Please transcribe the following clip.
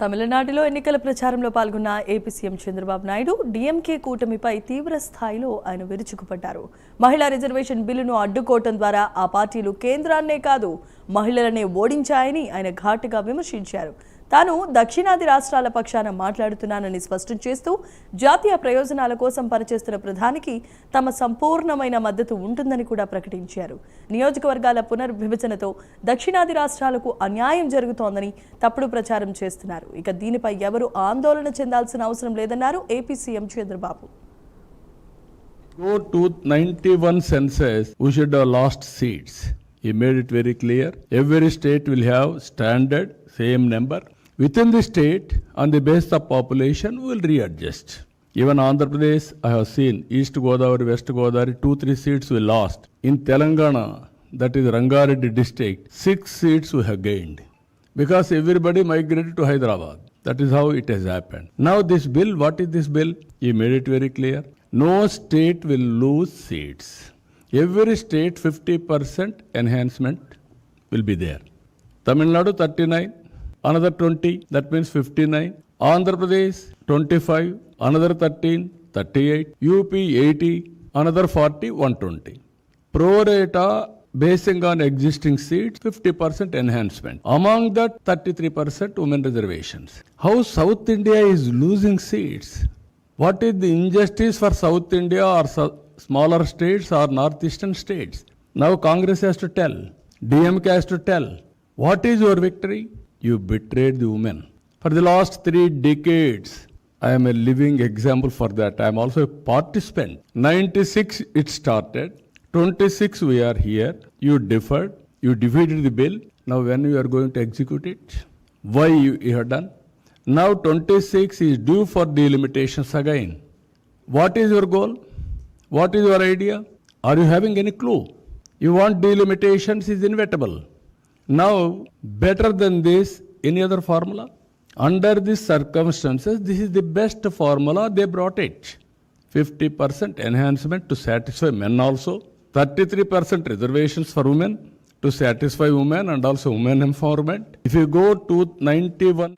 తమిళనాడులో ఎన్నికల ప్రచారంలో పాల్గొన్న ఏపీ సీఎం చంద్రబాబు నాయుడు డీఎంకే కూటమిపై తీవ్ర స్థాయిలో ఆయన విరుచుకుపడ్డారు. మహిళా రిజర్వేషన్ బిల్లును అడ్డుకోవడం ద్వారా ఆ పార్టీలు కేంద్రాన్నే కాదు మహిళలనే ఓడించాయని ఆయన ఘాటుగా విమర్శించారు. తాను దక్షిణాది రాష్ట్రాల పక్షాన మాట్లాడుతున్నానని స్పష్టం చేస్తూ జాతీయ ప్రయోజనాల కోసం పనిచేస్తున్న ప్రధానికి తమ సంపూర్ణమైన మద్దతు ఉంటుందని కూడా ప్రకటించారు. నియోజకవర్గాల పునర్విభజనతో దక్షిణాది రాష్ట్రాలకు అన్యాయం జరుగుతోందని తప్పుడు ప్రచారం చేస్తున్నారు. ఇక దీనిపై ఎవరు ఆందోళన చెందాల్సిన అవసరం లేదన్నారు AP CM Chandrababu. Go to 91 census, we should have lost seats. He made it very clear. Every state will have standard, same number. Within the state, on the basis of population, we will readjust. Even Andhra Pradesh, I have seen East Godavari, West Godavari, 2-3 seats we lost. In Telangana, that is Rangareddy district, 6 seats we have gained. Because everybody migrated to Hyderabad. That is how it has happened. Now this bill, what is this bill? He made it very clear. No state will lose seats. Every state 50% enhancement will be there. Tamil Nadu 39, another 20, that means 59. Andhra Pradesh 25, another 13, 38. UP 80, another 40, 120. Pro rata basing on existing seats, 50% enhancement. Among that 33% women reservations. How South India is losing seats? What is the injustice for South India or smaller states or northeastern states? Now Congress has to tell, DMK has to tell, what is your victory? You betrayed the women. For the last 3 decades, I am a living example for that. I am also a participant. 96 it started, 26 we are here. You deferred, you defeated the bill. Now when you are going to execute it? Why you have done? Now 26 is due for delimitations again. What is your goal? What is your idea? Are you having any clue? You want delimitations is inevitable. Now, better than this, any other formula? Under these circumstances, this is the best formula, they brought it. 50% enhancement to satisfy men also, 33% reservations for women to satisfy women and also women empowerment. If you go to 91